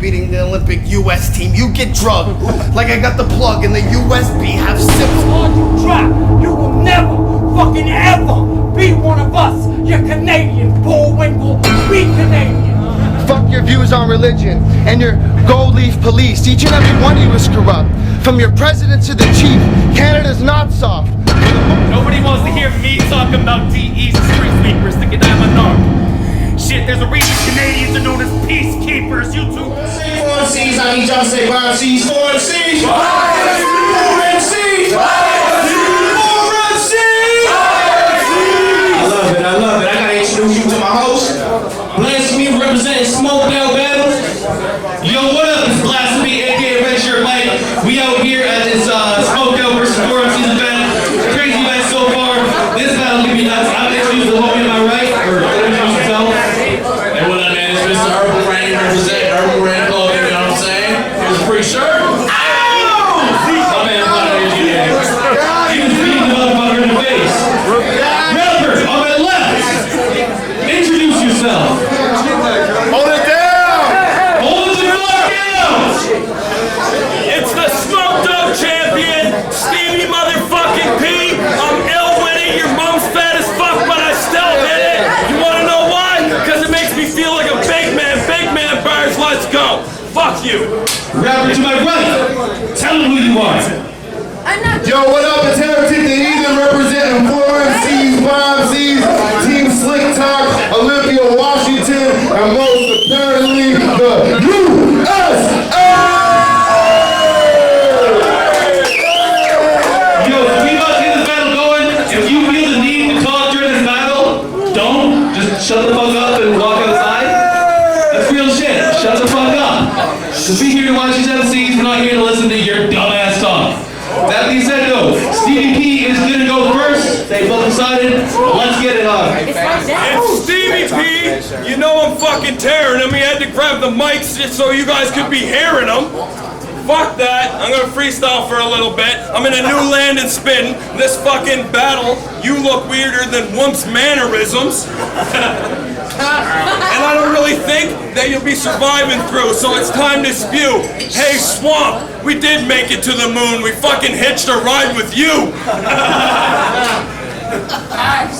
beating the Olympic US team. You get drugged like I got the plug in the USB. Have sips. On you drop, you will never, fucking ever be one of us. You're Canadian, Bullwinkle, be Canadian. Fuck your views on religion and your gold leaf police. Each and every one of you is corrupt. From your president to the chief, Canada's not soft. Nobody wants to hear me talk about DE's street sweepers thinking I'm a narc. Shit, there's a reason Canadians are known as peacekeepers. You two say For MCs, I need y'all to say For MCs. For MCs. For MCs. For MCs. I love it. I gotta introduce you to my host. Blasphemy representing Smoked Out Battles. Yo, what up? It's Blasphemy, aka Red Shirt Mike. We out here at this Smoked Out versus For MCs event. Crazy event so far. This battle gonna be nuts. I'm gonna introduce the homie on my right, or introduce himself. Hey, what up, man? It's Mr. Urban Rain, represent Urban Rain Clothing, you know what I'm saying? Here's a free shirt. Ow! My man, he was beating the motherfucker in the face. Rapper, on my left. Introduce yourself. Hold it down! Hold the fuck down! It's the Smoked Out champion, Stevie motherfucking P. I'm ill with it. Your mom's fat as fuck, but I still hit it. You wanna know why? Because it makes me feel like a big man. Big man bars, let's go. Fuck you. Rapper to my right. Tell him who you are. Yo, what up? It's Heretic, the Heathen, representing For MCs, For MCs, Team Slick Talk, Olympia, Washington, and most apparently the USA! Yo, we about to get this battle going. If you feel the need to talk during this battle, don't. Just shut the fuck up and walk outside. That's real shit. Shut the fuck up. Just be here to watch these MCs. We're not here to listen to your dumbass talk. That being said, though, Stevie P is gonna go first. They both decided. Let's get it on. It's Stevie P. You know I'm fucking tearing him. He had to grab the mics just so you guys could be hearing him. Fuck that. I'm gonna freestyle for a little bit. I'm in a new land and spin. This fucking battle, you look weirder than Wump's mannerisms. And I don't really think that you'll be surviving through, so it's time to spew. Hey, Swamp, we did make it to the moon. We fucking hitched a ride with you.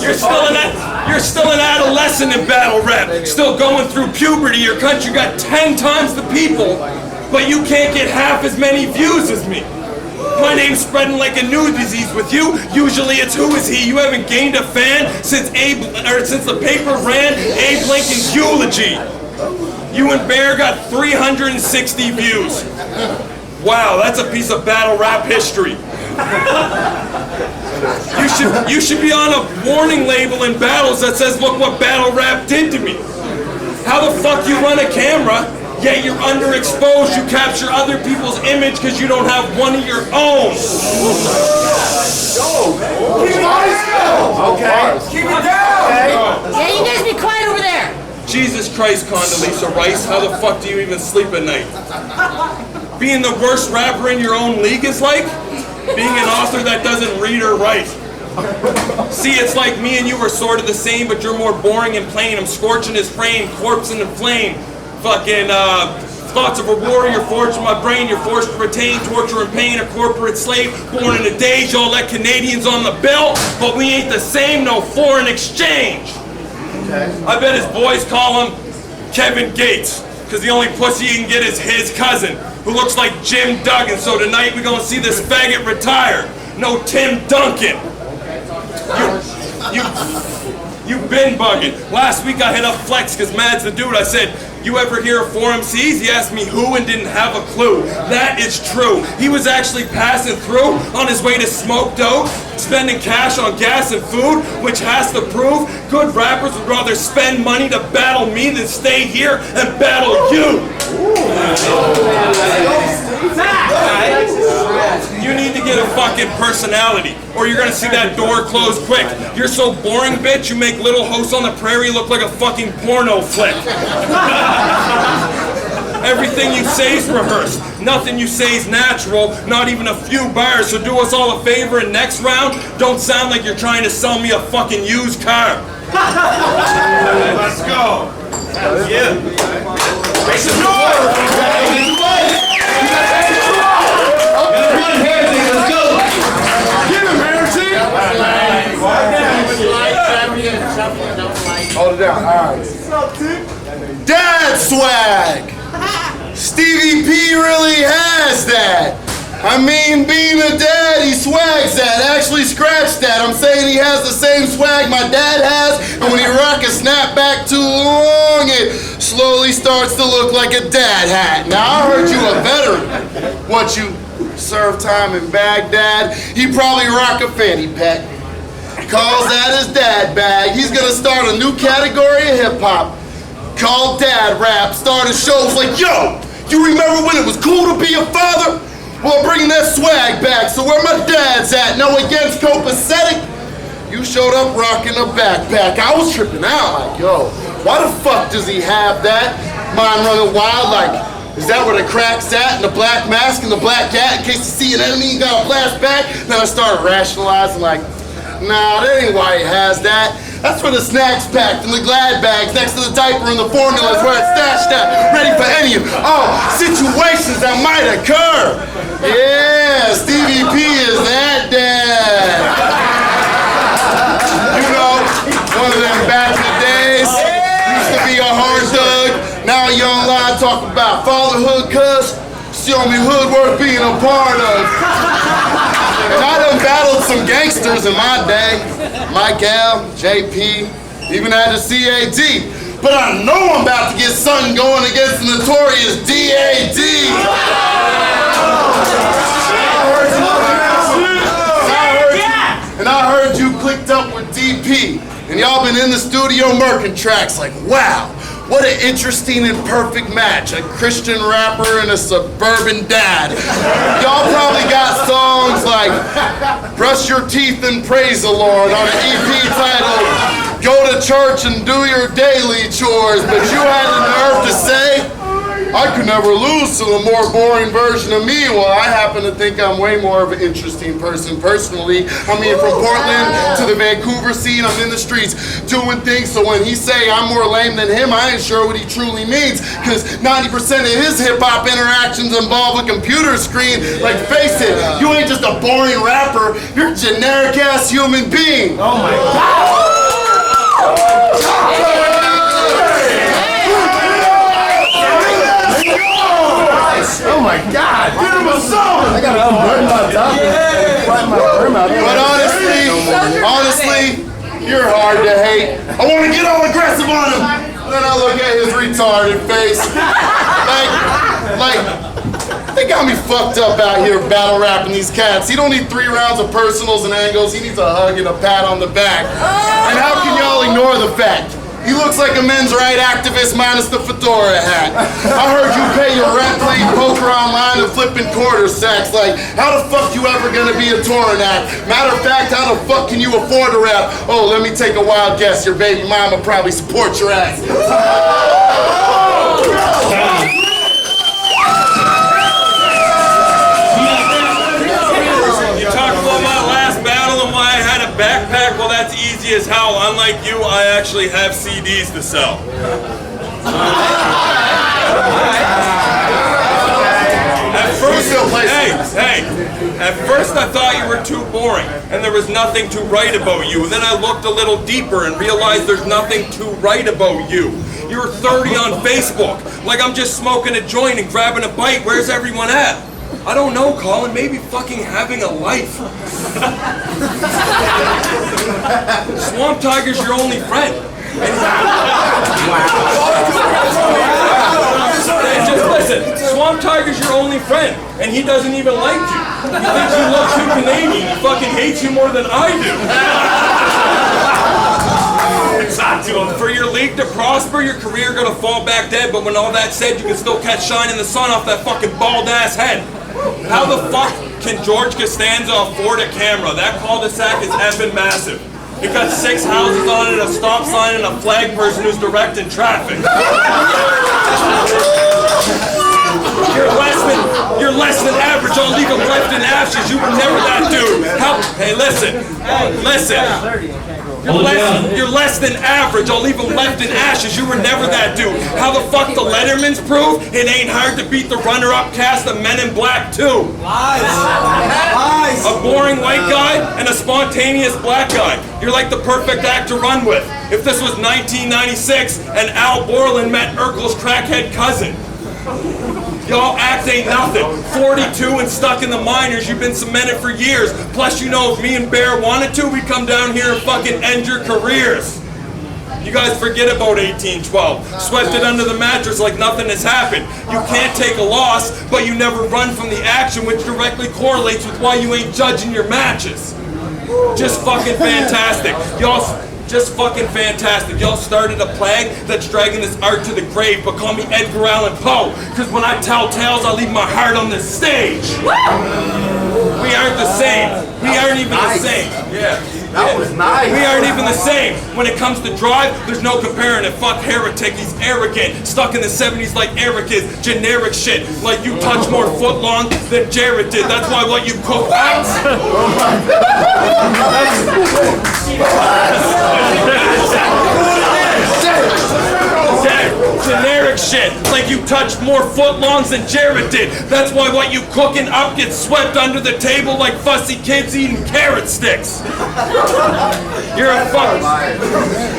You're still an adolescent in battle rap. Still going through puberty. Your country got 10 times the people, but you can't get half as many views as me. My name's spreading like a new disease with you. Usually it's who is he. You haven't gained a fan since the paper ran Abe Lincoln's eulogy. You and Bear got 360 views. Wow, that's a piece of battle rap history. You should be on a warning label in battles that says, look what battle rap did to me. How the fuck you run a camera, yet you're underexposed, you capture other people's image because you don't have one of your own. Keep it on. Okay. Keep it down. Okay. Yeah, you guys be quiet over there. Jesus Christ, Condoleezza Rice, how the fuck do you even sleep at night? Being the worst rapper in your own league is like being an author that doesn't read or write. See, it's like me and you are sort of the same, but you're more boring and plain. I'm scorching his frame, corpse in the flame. Fucking thoughts of a warrior forged in my brain. You're forced to retain torture and pain, a corporate slave. Born in a days, y'all let Canadians on the bill, but we ain't the same, no foreign exchange. Okay. I bet his boys call him Kevin Gates, because the only pussy he can get is his cousin, who looks like Jim Duggan. So tonight we're gonna see this faggot retire. No Tim Duncan. You've been bugging. Last week I hit up Flex because Mad's the dude. I said, you ever hear of For MCs? He asked me who and didn't have a clue. That is true. He was actually passing through on his way to smoke dope, spending cash on gas and food, which has to prove good rappers would rather spend money to battle me than stay here and battle you. You need to get a fucking personality, or you're gonna see that door close quick. You're so boring, bitch, you make Little House on the Prairie look like a fucking porno flick. Everything you say's rehearsed. Nothing you say's natural, not even a few bars. So do us all a favor and next round, don't sound like you're trying to sell me a fucking used car. Let's go. Yeah. Make some noise. Let's go. Get him, Heretic. Hold it down. All right. Dad swag. Stevie P really has that. I mean, being a dad, he swags that. Actually, scratch that. I'm saying he has the same swag my dad has, and when he rock a snapback too long, it slowly starts to look like a dad hat. Now, I heard you a veteran. What, you served time in Baghdad? He probably rock a fanny pack. Calls that his dad bag. He's gonna start a new category of hip-hop called dad rap. Starting shows like, yo, you remember when it was cool to be a father? Well, bringing that swag back, so where my dad's at? No against copacetic? You showed up rocking a backpack. I was tripping out like, yo, why the fuck does he have that? Mind running wild like, is that where the crack's at? And the black mask and the black hat in case you see an enemy, you gotta blast back? Then I started rationalizing like, nah, that ain't why he has that. That's where the snacks packed in the glad bags next to the diaper and the formula is where it's stashed at, ready for any of all situations that might occur. Yeah, Stevie P is that dad. You know, one of them back in the days, used to be a hard thug. Now a young lad talk about fatherhood, cuz show me hood worth being a part of. And I done battled some gangsters in my day. Michael, JP, even had the CAD. But I know I'm about to get something going against the notorious DAD. And I heard you clicked up with DP. And y'all been in the studio murking tracks like, wow. What an interesting and perfect match. A Christian rapper and a suburban dad. Y'all probably got songs like Brush Your Teeth and Praise the Lord on an EP titled Go to Church and Do Your Daily Chores, but you had the nerve to say, I could never lose to the more boring version of me. Well, I happen to think I'm way more of an interesting person personally. I mean, from Portland to the Vancouver scene, I'm in the streets doing things. So when he say I'm more lame than him, I ain't sure what he truly means. Because 90% of his hip-hop interactions involve a computer screen. Like, face it, you ain't just a boring rapper. You're a generic-ass human being. Oh my God. Oh my God! Get him a song! I gotta unburn my top. But honestly, you're hard to hate. I want to get all aggressive on him. Then I look at his retarded face. They got me fucked up out here battle rapping these cats. He don't need 3 rounds of personals and angles. He needs a hug and a pat on the back. And how can y'all ignore the fact? He looks like a men's right activist minus the fedora hat. I heard you pay your rent playing poker online and flipping quarter sacks. Like, how the fuck you ever gonna be a touring act? Matter of fact, how the fuck can you afford to rap? Oh, let me take a wild guess. Your baby mama probably support your ass. You talked about my last battle and why I had a backpack. Well, that's easy as hell. Unlike you, I actually have CDs to sell. At first I thought you were too boring and there was nothing to write about you. Then I looked a little deeper and realized there's nothing to write about you. You're 30 on Facebook, like I'm just smoking a joint and grabbing a bite. Where's everyone at? I don't know, Colin, maybe fucking having a life. Swamp Tiger's your only friend. Just listen, Swamp Tiger's your only friend, and he doesn't even like you. He thinks you look too Canadian. He fucking hates you more than I do. For your league to prosper, your career gonna fall back dead, but when all that said, you can still catch shining the sun off that fucking bald ass head. How the fuck can George Costanza afford a camera? That cul-de-sac is effing massive. It got 6 houses on it, a stop sign, and a flag person who's directing traffic. You're less than average. I'll leave them left in ashes. You were never that dude. Hey, listen. You're less than average. I'll leave them left in ashes. You were never that dude. How the fuck the Lettermans prove it ain't hard to beat the runner-up cast of Men in Black 2. Lies. A boring white guy and a spontaneous black guy. You're like the perfect act to run with. If this was 1996 and Al Borland met Urkel's crackhead cousin. Y'all act ain't nothing. 42 and stuck in the minors, you've been cemented for years. Plus, you know, if me and Bear wanted to, we'd come down here and fucking end your careers. You guys forget about 1812. Swept it under the mattress like nothing has happened. You can't take a loss, but you never run from the action, which directly correlates with why you ain't judging your matches. Just fucking fantastic. Just fucking fantastic. Y'all started a plague that's dragging this art to the grave, but call me Edgar Allan Poe, because when I tell tales, I leave my heart on the stage. We aren't the same. We aren't even the same. Yeah. That was nice. We aren't even the same. When it comes to drive, there's no comparing it. Fuck Heretic, he's arrogant. Stuck in the 70s like Eric is. Generic shit. Like you touch more footlong than Jared did. That's why what you cook out. Generic shit, like you touched more footlongs than Jared did. That's why what you cooking up gets swept under the table like fussy kids eating carrot sticks. You're a fuck.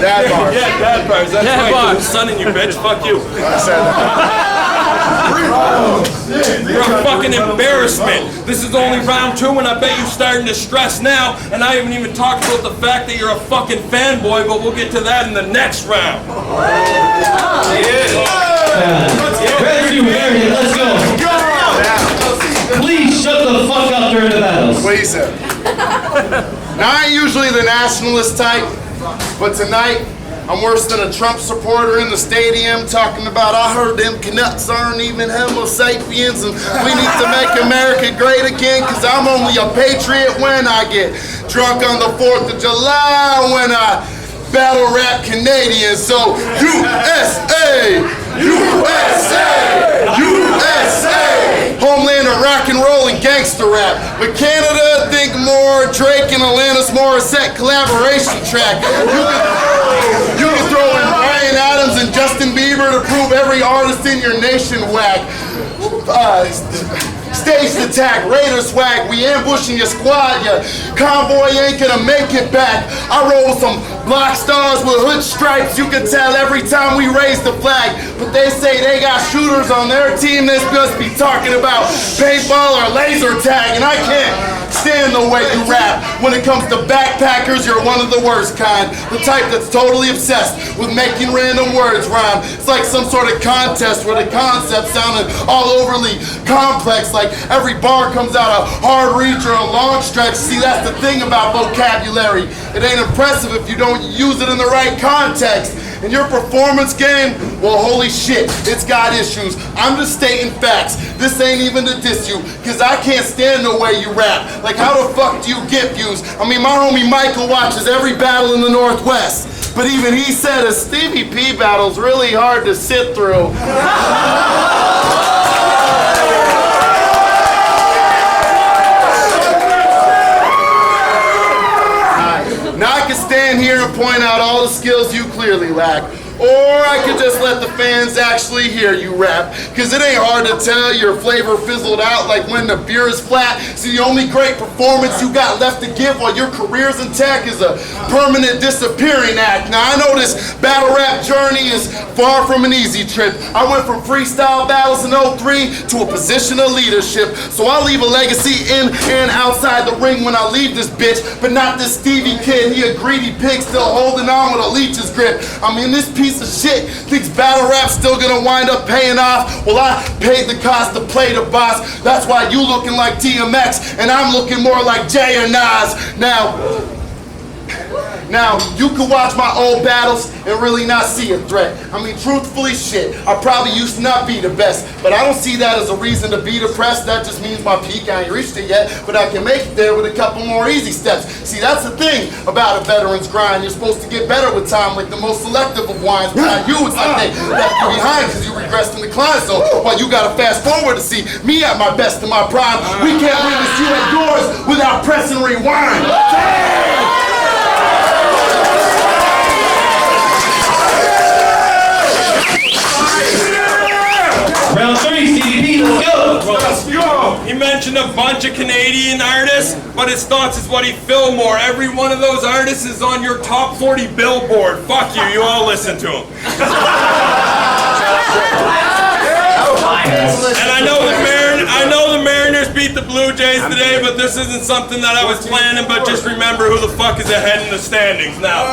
Dad bars. Yeah, dad bars. That's Dad right. bars. There's a son in you, bitch. Fuck you. I said that. You're a fucking embarrassment. This is only round 2 and I bet you're starting to stress now, and I haven't even talked about the fact that you're a fucking fanboy, but we'll get to that in the next round. Ready, Heretic, let's go. Please shut the fuck up during the battles. What he said. Now, I ain't usually the nationalist type, but tonight, I'm worse than a Trump supporter in the stadium talking about, I heard them Canucks aren't even Homo sapiens and we need to make America great again, because I'm only a patriot when I get drunk on the 4th of July when I battle rap Canadians. So USA, USA, USA. Homeland of rock and roll and gangster rap. But Canada, think more Drake and Alanis Morissette collaboration track. You can throw in Bryan Adams and Justin Bieber to prove every artist in your nation whack. Staged attack, Raider swag, we ambushing your squad, your convoy ain't gonna make it back. I roll with some block stars with hood stripes, you can tell every time we raise the flag. But they say they got shooters on their team, they must be talking about paintball or laser tag, and I can't stand the way you rap. When it comes to backpackers, you're one of the worst kind. The type that's totally obsessed with making random words rhyme. It's like some sort of contest where the concept sounded all overly complex, like every bar comes out a hard reach or a long stretch. See, that's the thing about vocabulary. It ain't impressive if you don't use it in the right context. And your performance game, well, holy shit, it's got issues. I'm just stating facts. This ain't even to diss you, because I can't stand the way you rap. Like, how the fuck do you get views? I mean, my homie Michael watches every battle in the Northwest. But even he said a Stevie P battle's really hard to sit through. Now I can stand here and point out all the skills you clearly lack. Or I could just let the fans actually hear you rap. Cause it ain't hard to tell your flavor fizzled out like when the beer is flat. So the only great performance you got left to give while your career's intact is a permanent disappearing act. Now I know this battle rap journey is far from an easy trip. I went from freestyle battles in 03 to a position of leadership. So I'll leave a legacy in and outside the ring when I leave this bitch. But not this Stevie kid, he a greedy pig still holding on with a leech's grip. I mean, this piece of shit thinks battle rap's still gonna wind up paying off. Well, I paid the cost to play the boss. That's why you looking like DMX and I'm looking more like Jay or Nas. Now, Now, you can watch my old battles and really not see a threat. I mean, truthfully, shit, I probably used to not be the best, but I don't see that as a reason to be depressed. That just means my peak, I ain't reached it yet, but I can make it there with a couple more easy steps. See, that's the thing about a veteran's grind. You're supposed to get better with time, like the most selective of wines, but not you. It's like they left you behind because you regressed and declined. So, while you gotta fast forward to see me at my best in my prime, we can't witness you at yours without pressing rewind. Round 3, Stevie P, let's go! Let's go! He mentioned a bunch of Canadian artists, but his thoughts is what he Fillmore. Every one of those artists is on your top 40 billboard. Fuck you, you all listen to him. And I know the Mariners beat the Blue Jays today, but this isn't something that I was planning, but just remember who the fuck is ahead in the standings now.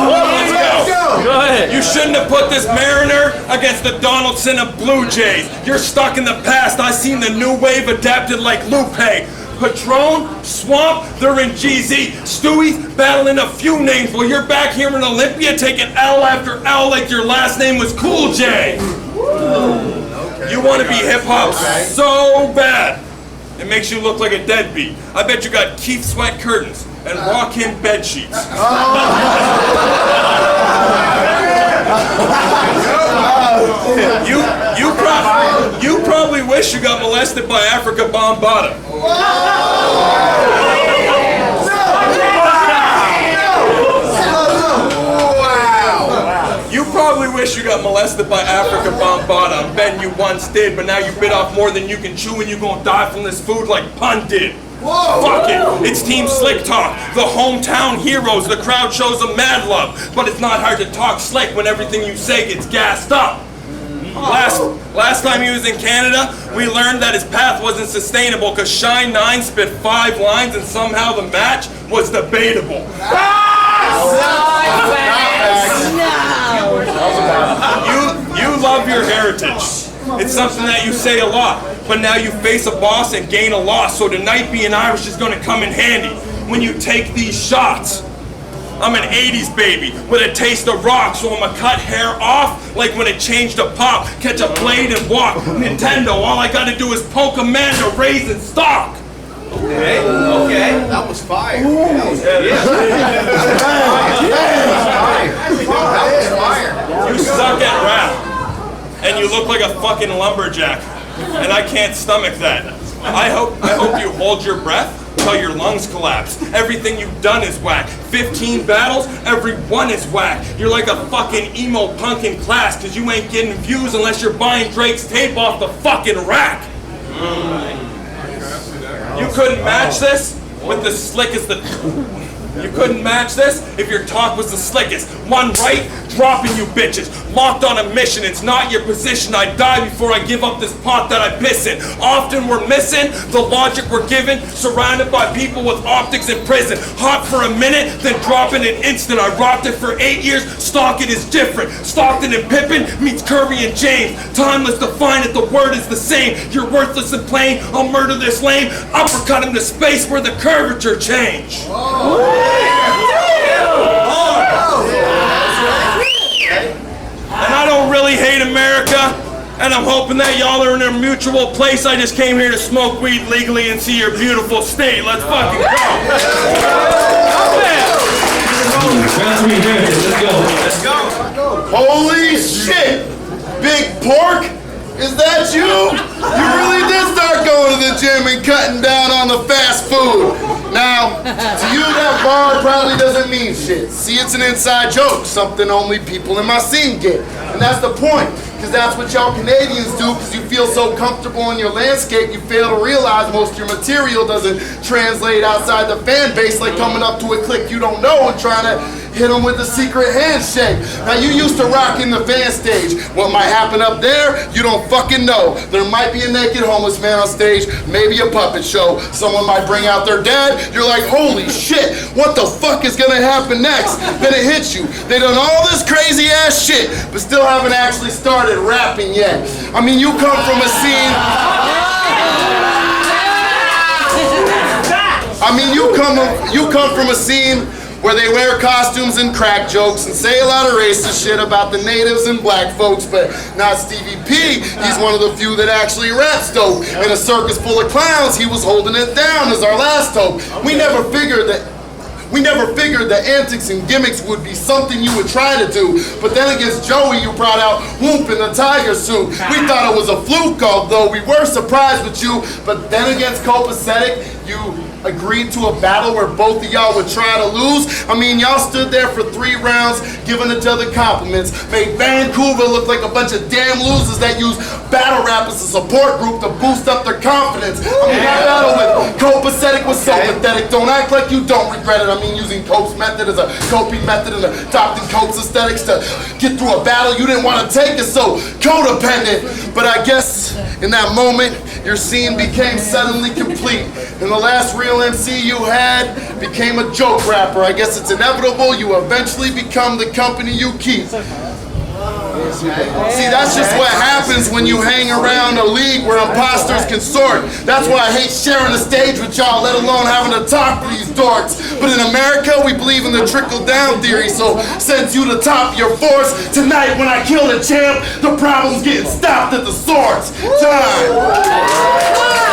Let's go. Go ahead. You shouldn't have put this Mariner against the Donaldson of Blue Jays. You're stuck in the past. I seen the new wave adapted like Lupe. Patron, Swamp, they're in GZ. Stewie's battling a few names while you're back here in Olympia taking L after L like your last name was Cool J. You want to be hip-hop so bad. It makes you look like a deadbeat. I bet you got Keith Sweat curtains and walk-in bed sheets. You probably wish you got molested by Africa Bombata. You probably wish you got molested by Africa Bombata. I'm betting you once did, but now you bit off more than you can chew and you gonna die from this food like Pun did. Fuck it, it's Team Slick Talk, the hometown heroes. The crowd shows them mad love, but it's not hard to talk slick when everything you say gets gassed up. Last time he was in Canada, we learned that his path wasn't sustainable because Shine 9 spit 5 lines and somehow the match was debatable. You love your heritage. It's something that you say a lot, but now you face a boss and gain a loss, so tonight being Irish is gonna come in handy when you take these shots. I'm an 80s baby with a taste of rock, so I'ma cut hair off like when it changed to pop. Catch a blade and walk. Nintendo, all I gotta do is poke a man to raise and stock. Okay. That was fire. You suck at rap, and you look like a fucking lumberjack, and I can't stomach that. I hope you hold your breath till your lungs collapse. Everything you've done is whack. 15 battles, every one is whack. You're like a fucking emo punk in class, cause you ain't getting views unless you're buying Drake's tape off the fucking rack. You couldn't match this with the slickest You couldn't match this if your talk was the slickest. One right, dropping you bitches. Locked on a mission, it's not your position. I die before I give up this pot that I piss in. Often we're missing the logic we're given. Surrounded by people with optics in prison. Hot for a minute, then drop in an instant. I rocked it for 8 years, Stockton is different. Stockton and Pippen meets Curry and James. Timeless, define it, the word is the same. You're worthless and plain, I'll murder this lame. Uppercut him to space where the curvature change. And I don't really hate America, and I'm hoping that y'all are in a mutual place. I just came here to smoke weed legally and see your beautiful state. Let's fucking go. Round 3, Heretic, let's go. Holy shit! Big Pork? Is that you? You really did start going to the gym and cutting down on the fast food. Now, to you that bar probably doesn't mean shit. See, it's an inside joke, something only people in my scene get. And that's the point, because that's what y'all Canadians do, because you feel so comfortable in your landscape, you fail to realize most of your material doesn't translate outside the fan base, like coming up to a clique you don't know and trying to hit them with a secret handshake. Now you used to rock in the fan stage. What might happen up there, you don't fucking know. There might be a naked homeless man on stage, maybe a puppet show. Someone might bring out their dad. You're like, holy shit, what the fuck is gonna happen next? Then it hits you. They done all this crazy ass shit, but still haven't actually started rapping yet. I mean, you come from a scene. You come from a scene where they wear costumes and crack jokes and say a lot of racist shit about the natives and black folks, but not Stevie P. He's one of the few that actually raps dope. In a circus full of clowns, he was holding it down as our last hope. We never figured that antics and gimmicks would be something you would try to do. But then against Joey, you brought out Whoop in the tiger suit. We thought it was a fluke, although we were surprised with you. But then against Copacetic, you agreed to a battle where both of y'all would try to lose. I mean, y'all stood there for 3 rounds giving each other compliments, made Vancouver look like a bunch of damn losers that use battle rap as a support group to boost up their confidence. I mean, that battle with Copacetic was so pathetic. Don't act like you don't regret it. I mean, using Cope's method as a coping method and adopting Cope's aesthetics to get through a battle you didn't want to take is so codependent. But I guess in that moment, your scene became suddenly complete. And the last real MC you had became a joke rapper. I guess it's inevitable you eventually become the company you keep. See, that's just what happens when you hang around a league where imposters can sort. That's why I hate sharing the stage with y'all, let alone having to talk to these dorks. But in America, we believe in the trickle-down theory, so since you the top of your force, tonight when I kill the champ, the problem's getting stopped at the source. Time!